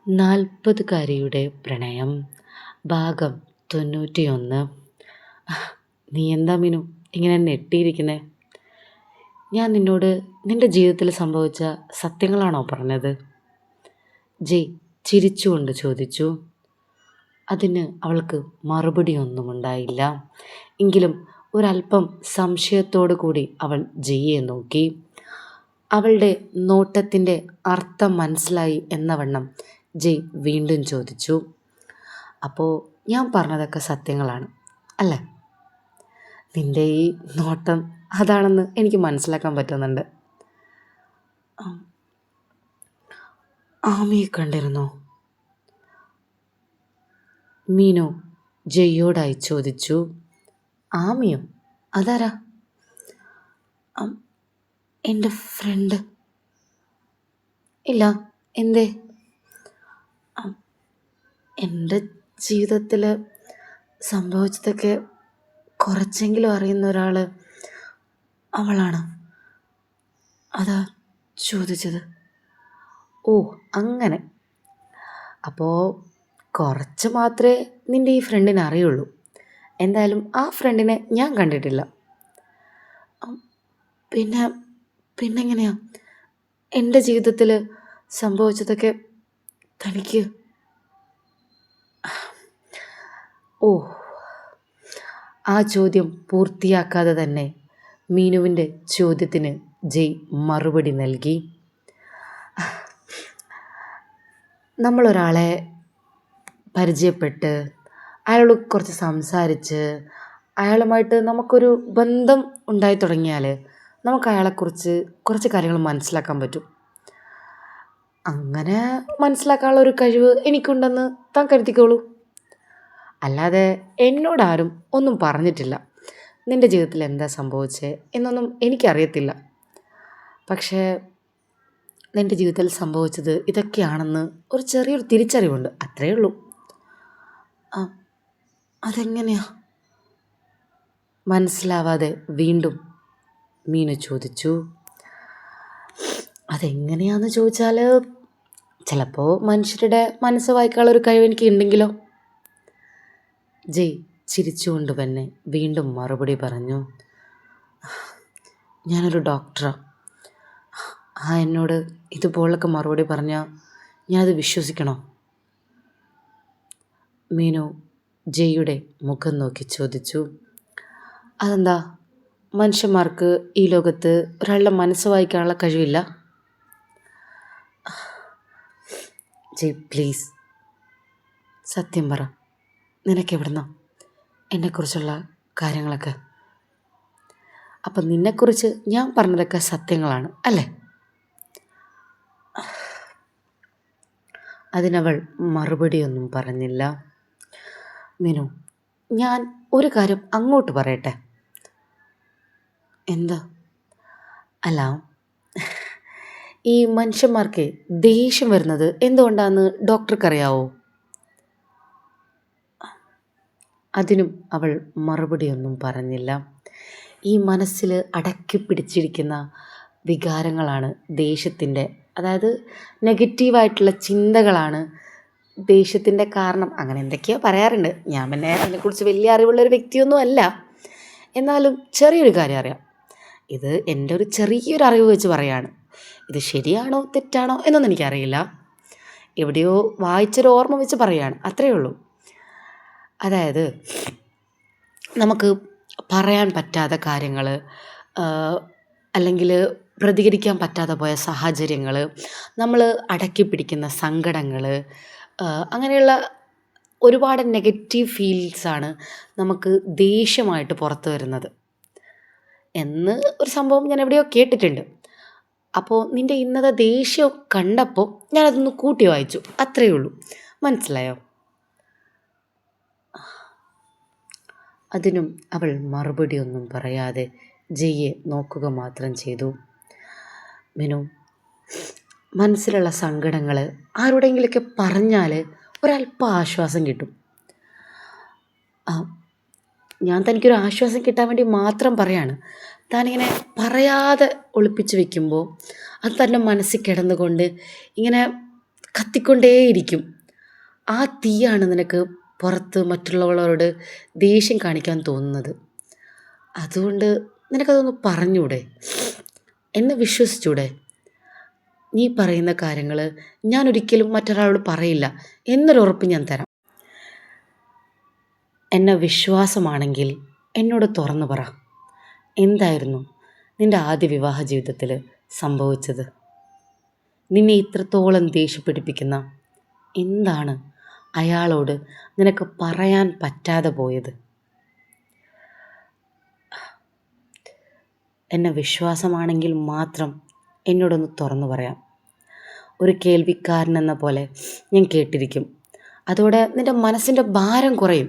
നാൽപ്പതുകാരിയുടെ പ്രണയം ഭാഗം 91. നീ എന്താ മീനു ഇങ്ങനെ നെട്ടിയിരിക്കുന്നേ? ഞാൻ നിന്നോട് നിന്റെ ജീവിതത്തിൽ സംഭവിച്ച സത്യങ്ങളാണോ പറഞ്ഞത്? ജയ് ചിരിച്ചുകൊണ്ട് ചോദിച്ചു. അതിന് അവൾക്ക് മറുപടിയൊന്നും ഉണ്ടായില്ല. എങ്കിലും ഒരല്പം സംശയത്തോടു കൂടി അവൾ ജയ്യെ നോക്കി. അവളുടെ നോട്ടത്തിൻ്റെ അർത്ഥം മനസ്സിലായി എന്നവണ്ണം ജയ് വീണ്ടും ചോദിച്ചു. അപ്പോൾ ഞാൻ പറഞ്ഞതൊക്കെ സത്യങ്ങളാണ് അല്ലേ? നിൻ്റെ ഈ നോട്ടം അതാണെന്ന് എനിക്ക് മനസ്സിലാക്കാൻ പറ്റുന്നുണ്ട്. ആമിയെ കണ്ടിരുന്നോ? മീനു ജയ്യോടായി ചോദിച്ചു. ആമിയോ? അതാരാ? എൻ്റെ ഫ്രണ്ട്. ഇല്ല, എന്തേ? എൻ്റെ ജീവിതത്തിൽ സംഭവിച്ചതൊക്കെ കുറച്ചെങ്കിലും അറിയുന്ന ഒരാൾ അവളാണ്. അതാ ചോദിച്ചത്. ഓ അങ്ങനെ. അപ്പോൾ കുറച്ച് മാത്രമേ നിൻ്റെ ഈ ഫ്രണ്ടിനെ അറിയുള്ളൂ. എന്തായാലും ആ ഫ്രണ്ടിനെ ഞാൻ കണ്ടിട്ടില്ല. പിന്നെങ്ങനെയാ എൻ്റെ ജീവിതത്തിൽ സംഭവിച്ചതൊക്കെ തനിക്ക്? ഓ, ആ ചോദ്യം പൂർത്തിയാക്കാതെ തന്നെ മീനുവിൻ്റെ ചോദ്യത്തിന് ജയ് മറുപടി നൽകി. നമ്മളൊരാളെ പരിചയപ്പെട്ട് അയാളോട് കുറച്ച് സംസാരിച്ച് അയാളുമായിട്ട് നമുക്കൊരു ബന്ധം ഉണ്ടായി തുടങ്ങിയാൽ നമുക്ക് അയാളെക്കുറിച്ച് കുറച്ച് കാര്യങ്ങൾ മനസ്സിലാക്കാൻ പറ്റും. അങ്ങനെ മനസ്സിലാക്കാനുള്ള ഒരു കഴിവ് എനിക്കുണ്ടെന്ന് താൻ കരുതിക്കോളൂ. അല്ലാതെ എന്നോടാരും ഒന്നും പറഞ്ഞിട്ടില്ല നിൻ്റെ ജീവിതത്തിൽ എന്താ സംഭവിച്ചത് എന്നൊന്നും എനിക്കറിയത്തില്ല. പക്ഷേ നിൻ്റെ ജീവിതത്തിൽ സംഭവിച്ചത് ഇതൊക്കെയാണെന്ന് ഒരു ചെറിയൊരു തിരിച്ചറിവുണ്ട്, അത്രയേ ഉള്ളൂ. അതെങ്ങനെയാ? മനസ്സിലാവാതെ വീണ്ടും മീനു ചോദിച്ചു. അതെങ്ങനെയാന്ന് ചോദിച്ചാൽ ചിലപ്പോൾ മനുഷ്യരുടെ മനസ്സ് വായിക്കാനുള്ള ഒരു കഴിവ് എനിക്ക് ഉണ്ടെങ്കിലോ? ജയ് ചിരിച്ചുകൊണ്ട് തന്നെ വീണ്ടും മറുപടി പറഞ്ഞു. ഞാനൊരു ഡോക്ടറാണ്. എന്നോട് ഇതുപോലൊക്കെ മറുപടി പറഞ്ഞാൽ ഞാനത് വിശ്വസിക്കണോ? മീനു ജയ്യുടെ മുഖം നോക്കി ചോദിച്ചു. അതെന്താ, മനുഷ്യന്മാർക്ക് ഈ ലോകത്ത് ഒരാളുടെ മനസ്സ് വായിക്കാനുള്ള കഴിവില്ല? ജയ് പ്ലീസ് സത്യം പറ, നിനക്കെവിടുന്നോ എന്നെക്കുറിച്ചുള്ള കാര്യങ്ങളൊക്കെ? അപ്പം നിന്നെക്കുറിച്ച് ഞാൻ പറഞ്ഞതൊക്കെ സത്യങ്ങളാണ് അല്ലേ? അതിനവൾ മറുപടിയൊന്നും പറഞ്ഞില്ല. മീനു, ഞാൻ ഒരു കാര്യം അങ്ങോട്ട് പറയട്ടെ? എന്താ? അല്ല, ഈ മനുഷ്യന്മാർക്ക് ദേഷ്യം വരുന്നത് എന്തുകൊണ്ടാണെന്ന് ഡോക്ടർക്കറിയാവോ? അതിനും അവൾ മറുപടിയൊന്നും പറഞ്ഞില്ല. ഈ മനസ്സിൽ അടക്കി പിടിച്ചിരിക്കുന്ന വികാരങ്ങളാണ് ദേഷ്യത്തിൻ്റെ, അതായത് നെഗറ്റീവായിട്ടുള്ള ചിന്തകളാണ് ദേഷ്യത്തിൻ്റെ കാരണം. അങ്ങനെ എന്തൊക്കെയോ പറയാറുണ്ട്. ഞാൻ പിന്നെ അതിനെക്കുറിച്ച് വലിയ അറിവുള്ളൊരു വ്യക്തിയൊന്നും അല്ല. എന്നാലും ചെറിയൊരു കാര്യം അറിയാം. ഇത് എൻ്റെ ഒരു ചെറിയൊരു അറിവ് വെച്ച് പറയാണ്. ഇത് ശരിയാണോ തെറ്റാണോ എന്നൊന്നും എനിക്കറിയില്ല. എവിടെയോ വായിച്ചൊരു ഓർമ്മ വെച്ച് പറയുകയാണ്, അത്രയേ ഉള്ളൂ. അതായത് നമുക്ക് പറയാൻ പറ്റാത്ത കാര്യങ്ങൾ, അല്ലെങ്കിൽ പ്രതികരിക്കാൻ പറ്റാതെ പോയ സാഹചര്യങ്ങൾ, നമ്മൾ അടക്കി പിടിക്കുന്ന സങ്കടങ്ങൾ, അങ്ങനെയുള്ള ഒരുപാട് നെഗറ്റീവ് ഫീൽസാണ് നമുക്ക് ദേഷ്യമായിട്ട് പുറത്തു വരുന്നത് എന്ന് ഒരു സംഭവം ഞാൻ എവിടെയോ കേട്ടിട്ടുണ്ട്. അപ്പോൾ നിൻ്റെ ഇന്നത്തെ ദേഷ്യം കണ്ടപ്പോൾ ഞാനതൊന്ന് കൂട്ടി വായിച്ചു, അത്രയേ ഉള്ളൂ. മനസ്സിലായോ? അതിനും അവൾ മറുപടിയൊന്നും പറയാതെ ജയ്യെ നോക്കുക മാത്രം ചെയ്തു. മിനു, മനസ്സിലുള്ള സങ്കടങ്ങൾ ആരോടെങ്കിലൊക്കെ പറഞ്ഞാൽ ഒരല്പം ആശ്വാസം കിട്ടും. ഞാൻ തനിക്കൊരു ആശ്വാസം കിട്ടാൻ വേണ്ടി മാത്രം പറയാണ്. താനിങ്ങനെ പറയാതെ ഒളിപ്പിച്ച് വെക്കുമ്പോൾ അത് തൻ്റെ മനസ്സിൽ കിടന്നുകൊണ്ട് ഇങ്ങനെ കത്തിക്കൊണ്ടേയിരിക്കും. ആ തീയാണ് നിനക്ക് പുറത്ത് മറ്റുള്ളവരോട് ദേഷ്യം കാണിക്കാൻ തോന്നുന്നത്. അതുകൊണ്ട് നിനക്കതൊന്ന് പറഞ്ഞൂടെ? എന്നെ വിശ്വസിച്ചൂടെ? നീ പറയുന്ന കാര്യങ്ങൾ ഞാനൊരിക്കലും മറ്റൊരാളോട് പറയില്ല എന്നൊരുറപ്പ് ഞാൻ തരാം. എന്നെ വിശ്വാസമാണെങ്കിൽ എന്നോട് തുറന്നു പറ. എന്തായിരുന്നു നിൻ്റെ ആദ്യ വിവാഹ ജീവിതത്തിൽ സംഭവിച്ചത്? നിന്നെ ഇത്രത്തോളം ദേഷ്യപ്പിടിപ്പിക്കുന്ന എന്താണ് അയാളോട് നിനക്ക് പറയാൻ പറ്റാതെ പോയത്? എന്നെ വിശ്വാസമാണെങ്കിൽ മാത്രം എന്നോടൊന്ന് തുറന്നു പറയാം. ഒരു കേൾവിക്കാരൻ എന്ന പോലെ ഞാൻ കേട്ടിരിക്കും. അതോടെ നിൻ്റെ മനസ്സിൻ്റെ ഭാരം കുറയും.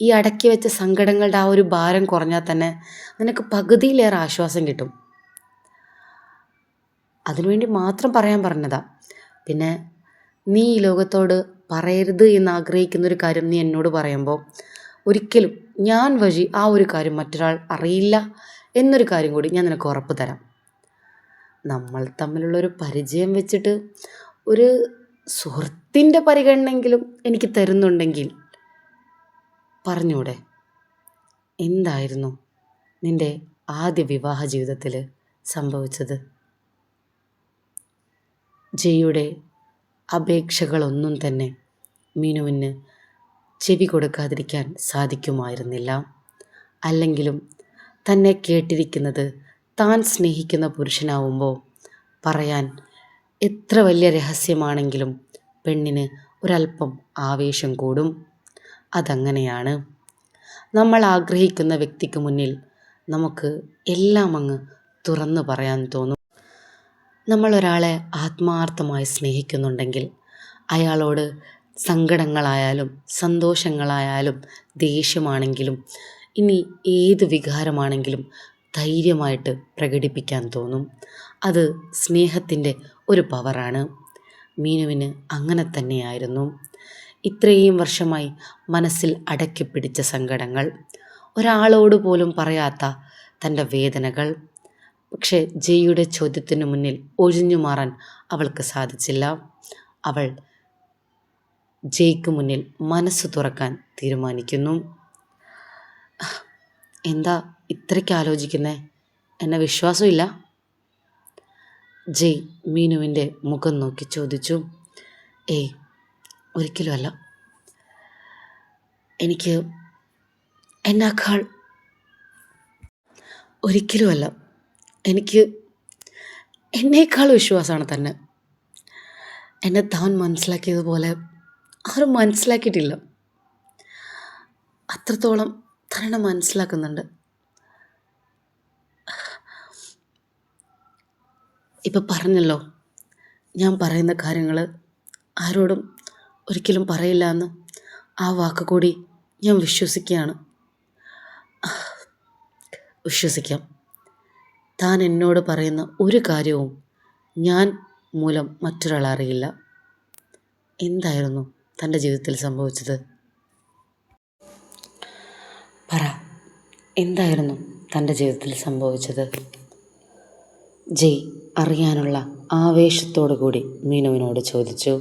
ഈ അടക്കി വെച്ച സങ്കടങ്ങളുടെ ആ ഒരു ഭാരം കുറഞ്ഞാൽ തന്നെ നിനക്ക് പകുതിയിലേറെ ആശ്വാസം കിട്ടും. അതിനുവേണ്ടി മാത്രം പറയാൻ പറഞ്ഞതാ. പിന്നെ നീ ഈ ലോകത്തോട് പറയരുത് എന്ന് ആഗ്രഹിക്കുന്നൊരു കാര്യം നീ എന്നോട് പറയുമ്പോൾ ഒരിക്കലും ഞാൻ വഴി ആ ഒരു കാര്യം മറ്റൊരാൾ അറിയില്ല എന്നൊരു കാര്യം കൂടി ഞാൻ നിനക്ക് ഉറപ്പ് തരാം. നമ്മൾ തമ്മിലുള്ളൊരു പരിചയം വെച്ചിട്ട് ഒരു സുഹൃത്തിൻ്റെ പരിഗണനെങ്കിലും എനിക്ക് തരുന്നുണ്ടെങ്കിൽ പറഞ്ഞൂടെ? എന്തായിരുന്നു നിൻ്റെ ആദ്യ വിവാഹ ജീവിതത്തിൽ സംഭവിച്ചത്? ജയുടെ അപേക്ഷകളൊന്നും തന്നെ മീനുവിന് ചെവി കൊടുക്കാതിരിക്കാൻ സാധിക്കുമായിരുന്നില്ല. അല്ലെങ്കിലും തന്നെ കേട്ടിരിക്കുന്നത് താൻ സ്നേഹിക്കുന്ന പുരുഷനാവുമ്പോൾ പറയാൻ എത്ര വലിയ രഹസ്യമാണെങ്കിലും പെണ്ണിന് ഒരല്പം ആവേശം കൂടും. അതങ്ങനെയാണ്. നമ്മൾ ആഗ്രഹിക്കുന്ന വ്യക്തിക്ക് മുന്നിൽ നമുക്ക് എല്ലാം അങ്ങ് തുറന്നു പറയാൻ തോന്നും. നമ്മളൊരാളെ ആത്മാർത്ഥമായി സ്നേഹിക്കുന്നുണ്ടെങ്കിൽ അയാളോട് സങ്കടങ്ങളായാലും സന്തോഷങ്ങളായാലും ദേഷ്യമാണെങ്കിലും ഇനി ഏത് വികാരമാണെങ്കിലും ധൈര്യമായിട്ട് പ്രകടിപ്പിക്കാൻ തോന്നും. അത് സ്നേഹത്തിൻ്റെ ഒരു പവറാണ്. മീനുവിന് അങ്ങനെ തന്നെയായിരുന്നു. ഇത്രയും വർഷമായി മനസ്സിൽ അടക്കിപ്പിടിച്ച സങ്കടങ്ങൾ, ഒരാളോട് പോലും പറയാത്ത തൻ്റെ വേദനകൾ. പക്ഷേ ജയുടെ ചോദ്യത്തിനു മുന്നിൽ ഒഴിഞ്ഞു മാറാൻ അവൾക്ക് സാധിച്ചില്ല. അവൾ ജയ്ക്ക് മുന്നിൽ മനസ്സ് തുറക്കാൻ തീരുമാനിക്കുന്നു. എന്താ ഇത്രയ്ക്ക് ആലോചിക്കുന്നേ? എന്നെ വിശ്വാസമില്ല? ജയ് മീനുവിൻ്റെ മുഖം നോക്കി ചോദിച്ചു. ഏയ്, ഒരിക്കലുമല്ല. എനിക്ക് എന്നേക്കാൾ ഒരിക്കലുമല്ല. എനിക്ക് എന്നേക്കാൾ വിശ്വാസമാണ് തന്നെ. എന്നെ താൻ മനസ്സിലാക്കിയതുപോലെ ആരും മനസ്സിലാക്കിയിട്ടില്ല. അത്രത്തോളം തന്നെ മനസ്സിലാക്കുന്നുണ്ട്. ഇപ്പം പറഞ്ഞല്ലോ, ഞാൻ പറയുന്ന കാര്യങ്ങൾ ആരോടും ഒരിക്കലും പറയില്ല എന്ന്. ആ വാക്ക് കൂടി ഞാൻ വിശ്വസിക്കുകയാണ്. വിശ്വസിക്കാം. താൻ എന്നോട് പറയുന്ന ഒരു കാര്യവും ഞാൻ മൂലം മറ്റൊരാൾ അറിയില്ല. എന്തായിരുന്നു തൻ്റെ ജീവിതത്തിൽ സംഭവിച്ചത്? പറ, എന്തായിരുന്നു തൻ്റെ ജീവിതത്തിൽ സംഭവിച്ചത്? ജയ് അറിയാനുള്ള ആവേശത്തോടു കൂടി മീനുവിനോട് ചോദിച്ചു.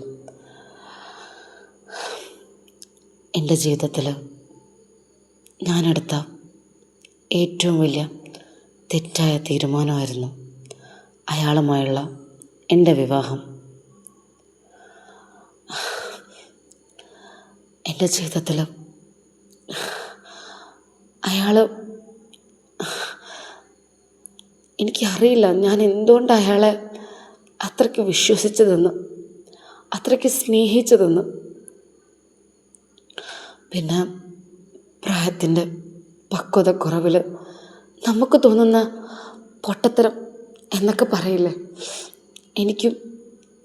എൻ്റെ ജീവിതത്തിൽ ഞാനെടുത്ത ഏറ്റവും വലിയ തെറ്റായ തീരുമാനമായിരുന്നു അയാളുമായുള്ള എൻ്റെ വിവാഹം. എൻ്റെ ജീവിതത്തിൽ അയാൾ, എനിക്കറിയില്ല ഞാൻ എന്തുകൊണ്ട് അയാളെ അത്രയ്ക്ക് വിശ്വസിച്ചതെന്ന്, അത്രയ്ക്ക് സ്നേഹിച്ചതെന്ന്. പിന്നെ പ്രായത്തിൻ്റെ പക്വതക്കുറവിൽ നമുക്ക് തോന്നുന്ന പൊട്ടത്തരം എന്നൊക്കെ പറയില്ലേ, എനിക്കും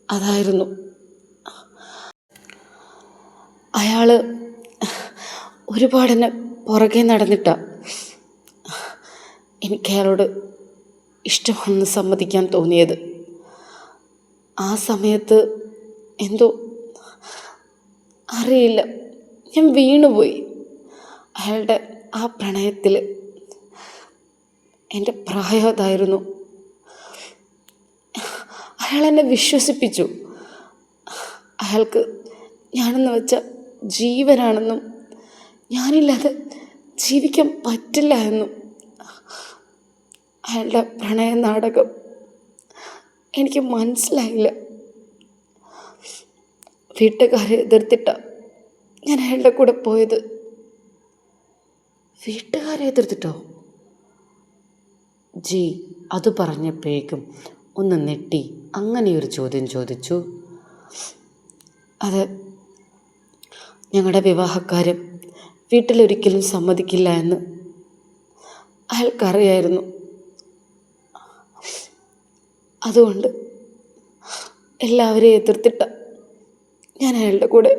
അതായിരുന്നു. അയാൾ ഒരുപാടെന്നെ പുറകെ നടന്നിട്ടാണ് എനിക്ക് അയാളോട് ഇഷ്ടമാണെന്ന് സമ്മതിക്കാൻ തോന്നിയത്. ആ സമയത്ത് എന്തോ അറിയില്ല, ഞാൻ വീണുപോയി അയാളുടെ ആ പ്രണയത്തിൽ. എൻ്റെ പ്രായം അതായിരുന്നു. അയാളെന്നെ വിശ്വസിപ്പിച്ചു. അയാൾക്ക് ഞാനെന്ന് വെച്ച ജീവനാണെന്നും ഞാനില്ലാതെ ജീവിക്കാൻ പറ്റില്ല എന്നും. അയാളുടെ പ്രണയ നാടകം എനിക്ക് മനസ്സിലായില്ല. വീട്ടുകാരെ എതിർത്തിട്ട ഞാൻ അയാളുടെ കൂടെ പോയത്. വീട്ടുകാരെ എതിർത്തിട്ടോ? ജി അത് പറഞ്ഞപ്പോഴേക്കും ഒന്ന് നെട്ടി അങ്ങനെയൊരു ചോദ്യം ചോദിച്ചു. അത് ഞങ്ങളുടെ വിവാഹക്കാരും വീട്ടിലൊരിക്കലും സമ്മതിക്കില്ല എന്ന് അയാൾക്കറിയായിരുന്നു. അതുകൊണ്ട് എല്ലാവരെയും എതിർത്തിട്ട ഞാൻ അയാളുടെ കൂടെ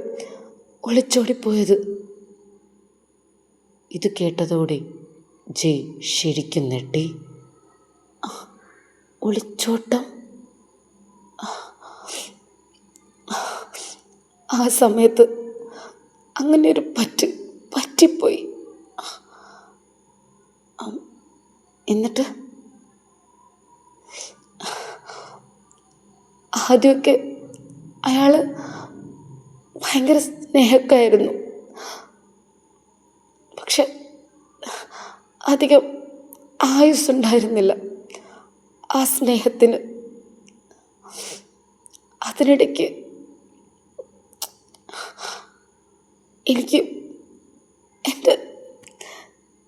ഒളിച്ചോടിപ്പോയത്. ഇത് കേട്ടതോടെ ജയ് ശരിക്കും നെട്ടി. ഒളിച്ചോട്ടം? ആ സമയത്ത് അങ്ങനെ ഒരു പറ്റിപ്പോയി. എന്നിട്ട് ആദ്യമൊക്കെ അയാൾ ഭയങ്കര സ്നേഹക്കായിരുന്നു. പക്ഷെ അധികം ആയുസ്സുണ്ടായിരുന്നില്ല ആ സ്നേഹത്തിന്. അതിനിടയ്ക്ക് എനിക്ക് എൻ്റെ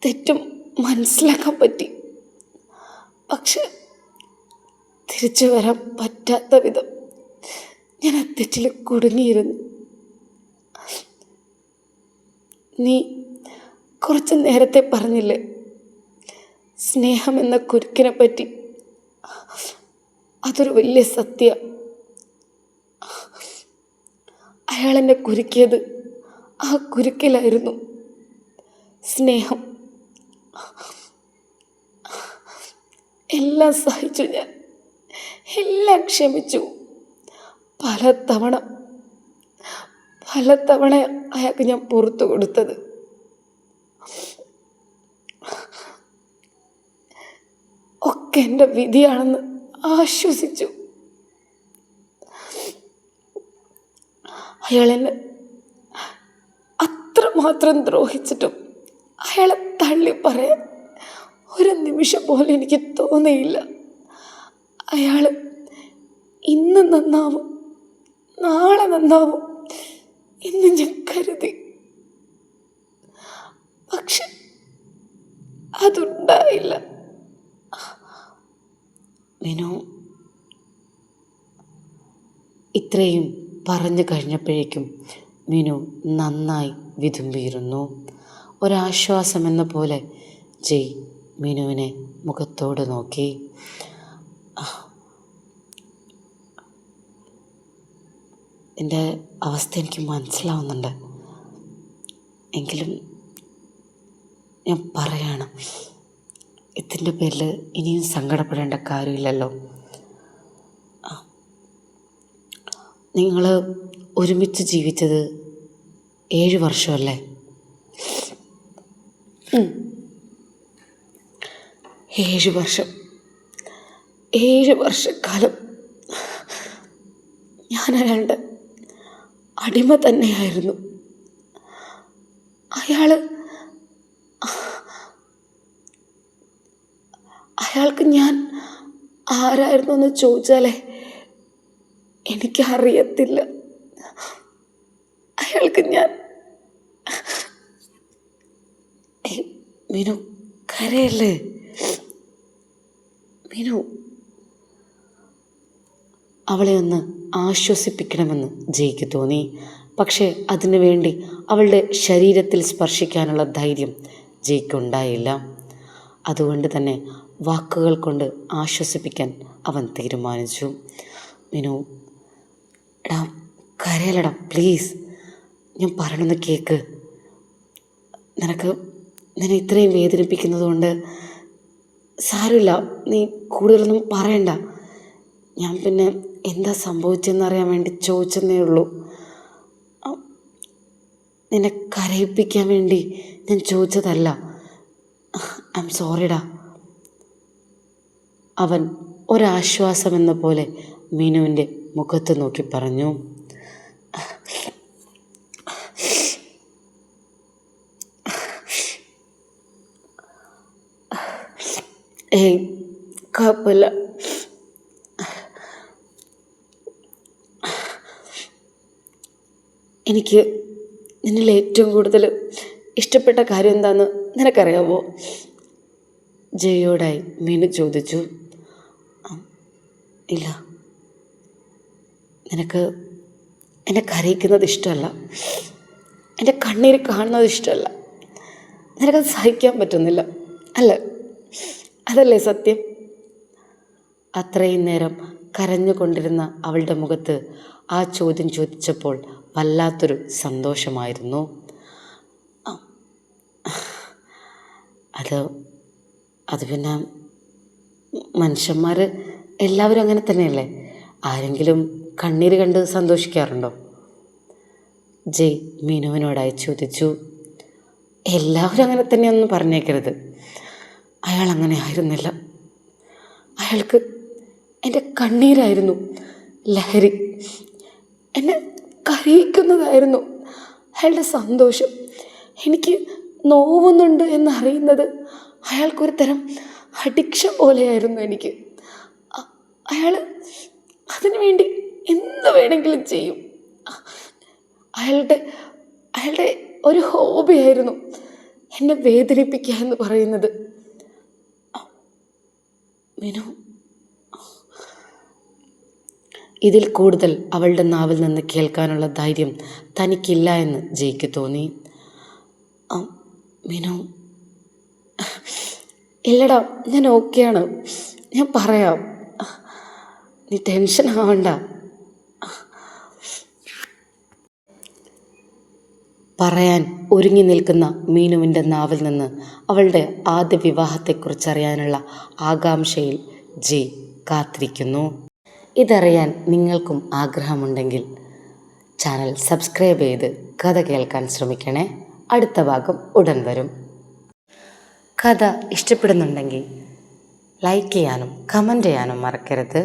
തെറ്റും മനസ്സിലാക്കാൻ പറ്റി. പക്ഷെ തിരിച്ചു വരാൻ പറ്റാത്ത വിധം ഞാൻ ആ തെറ്റിൽ കുടുങ്ങിയിരുന്നു. നീ കുറച്ച് നേരത്തെ പറഞ്ഞില്ലേ സ്നേഹം എന്ന കുരുക്കിനെ പറ്റി? അതൊരു വലിയ സത്യ. അയാളെന്നെ കുരുക്കിയത് ആ കുരുക്കിലായിരുന്നു. സ്നേഹം. എല്ലാം സഹിച്ചു ഞാൻ, എല്ലാം ക്ഷമിച്ചു. പലതവണ അയാൾക്ക് ഞാൻ പുറത്തു കൊടുത്തത്. ഒക്കെ എൻ്റെ വിധിയാണെന്ന് ആശ്വസിച്ചു. അയാളെന്നെ അത്രമാത്രം ദ്രോഹിച്ചിട്ടും അയാളെ തള്ളി പറയാൻ ഒരു നിമിഷം പോലും എനിക്ക് തോന്നിയില്ല. അയാൾ ഇന്ന് നന്നാവും, നാളെ നന്നാവും എന്ന് ഞാൻ കരുതി. പക്ഷെ അതുണ്ടായില്ല. മിനു ഇത്രയും പറഞ്ഞു കഴിഞ്ഞപ്പോഴേക്കും മിനു നന്നായി വിതുമ്പിയിരുന്നു. ഒരാശ്വാസമെന്ന പോലെ ജയ് മിനുവിനെ മുഖത്തോട് നോക്കി. എൻ്റെ അവസ്ഥ എനിക്ക് മനസ്സിലാവുന്നുണ്ട്. എങ്കിലും ഞാൻ പറയാണ്, ഇതിൻ്റെ പേരിൽ ഇനിയും സങ്കടപ്പെടേണ്ട കാര്യമില്ലല്ലോ. നിങ്ങൾ ഒരുമിച്ച് ജീവിച്ചത് 7 വർഷമല്ലേ? 7 വർഷം, 7 വർഷക്കാലം ഞാൻ അയാളുടെ അടിമ തന്നെയായിരുന്നു. അയാൾക്ക് ഞാൻ ആരായിരുന്നു എന്ന് ചോദിച്ചാലേ എനിക്കറിയത്തില്ല. അയാൾക്ക് ഞാൻ മിനു കരയല്ലേ മിനു. അവളെ ഒന്ന് ആശ്വസിപ്പിക്കണമെന്ന് ജയ്ക്ക് തോന്നി. പക്ഷേ അതിനു വേണ്ടി അവളുടെ ശരീരത്തിൽ സ്പർശിക്കാനുള്ള ധൈര്യം ജയ്ക്കുണ്ടായില്ല. അതുകൊണ്ട് തന്നെ വാക്കുകൾ കൊണ്ട് ആശ്വസിപ്പിക്കാൻ അവൻ തീരുമാനിച്ചു. മിനു, എടാ കരയലടാ പ്ലീസ്, ഞാൻ പറയണമെന്ന് കേൾക്ക്. നിന്നെ ഇത്രയും വേദനിപ്പിക്കുന്നത് കൊണ്ട് സാരമില്ല, നീ കൂടുതലൊന്നും പറയണ്ട. ഞാൻ പിന്നെ എന്താ സംഭവിച്ചെന്നറിയാൻ വേണ്ടി ചോദിച്ചെന്നേ ഉള്ളൂ. നിന്നെ കരയിപ്പിക്കാൻ വേണ്ടി ഞാൻ ചോദിച്ചതല്ല. I M സോറിടാ. അവൻ ഒരാശ്വാസമെന്ന പോലെ മീനുവിൻ്റെ മുഖത്ത് നോക്കി പറഞ്ഞു. ഏയ്, കുഴപ്പമില്ല. എനിക്ക് നിന്നിൽ ഏറ്റവും കൂടുതൽ ഇഷ്ടപ്പെട്ട കാര്യം എന്താണെന്ന് നിനക്കറിയാമോ? ജയോടായി മീനു ചോദിച്ചു. ഇല്ല, നിനക്ക് എന്നെ കരയിക്കുന്നത് ഇഷ്ടമല്ല, എൻ്റെ കണ്ണീര് കാണുന്നത് ഇഷ്ടമല്ല, നിനക്കത് സഹിക്കാൻ പറ്റുന്നില്ല അല്ലേ? അതല്ലേ സത്യം? അത്രയും നേരം കരഞ്ഞുകൊണ്ടിരുന്ന അവളുടെ മുഖത്ത് ആ ചോദ്യം ചോദിച്ചപ്പോൾ വല്ലാത്തൊരു സന്തോഷമായിരുന്നു. അത് അത് പിന്നെ മനുഷ്യന്മാർ എല്ലാവരും അങ്ങനെ തന്നെയല്ലേ? ആരെങ്കിലും കണ്ണീര് കണ്ട് സന്തോഷിക്കാറുണ്ടോ? ജയ് മീനുവിനോടായി ചോദിച്ചു. എല്ലാവരും അങ്ങനെ തന്നെയൊന്നും പറഞ്ഞേക്കരുത്. അയാൾ അങ്ങനെ ആയിരുന്നില്ല. അയാൾക്ക് എൻ്റെ കണ്ണീരായിരുന്നു ലഹരി, എന്നെ കരയിക്കുന്നതായിരുന്നു അയാളുടെ സന്തോഷം. എനിക്ക് നോവുന്നുണ്ട് എന്നറിയുന്നത് അയാൾക്കൊരു തരം അഡിക്ഷൻ പോലെയായിരുന്നു എനിക്ക്. അയാൾ അതിനു വേണ്ടി എന്ത് വേണമെങ്കിലും ചെയ്യും. അയാളുടെ അയാളുടെ ഒരു ഹോബിയായിരുന്നു എന്നെ വേദനിപ്പിക്കുക എന്ന് പറയുന്നത്. മീനു, ഇതിൽ കൂടുതൽ അവളുടെ നാവിൽ നിന്ന് കേൾക്കാനുള്ള ധൈര്യം തനിക്കില്ല എന്ന് ജയ്ക്ക് തോന്നി. മീനു, ഇല്ലടാ, ഞാൻ ഓക്കെയാണ്, ഞാൻ പറയാം, നീ ടെൻഷൻ ആവണ്ട. പറയാൻ ഒരുങ്ങി നിൽക്കുന്ന മീനുവിൻ്റെ നാവിൽ നിന്ന് അവളുടെ ആദ്യ വിവാഹത്തെക്കുറിച്ചറിയാനുള്ള ആകാംക്ഷയിൽ ജയ് കാത്തിരിക്കുന്നു. ഇതറിയാൻ നിങ്ങൾക്കും ആഗ്രഹമുണ്ടെങ്കിൽ ചാനൽ സബ്സ്ക്രൈബ് ചെയ്ത് കഥ കേൾക്കാൻ ശ്രമിക്കണേ. അടുത്ത ഭാഗം ഉടൻ വരും. കഥ ഇഷ്ടപ്പെടുന്നുണ്ടെങ്കിൽ ലൈക്ക് ചെയ്യാനും കമൻറ്റ് ചെയ്യാനും മറക്കരുത്.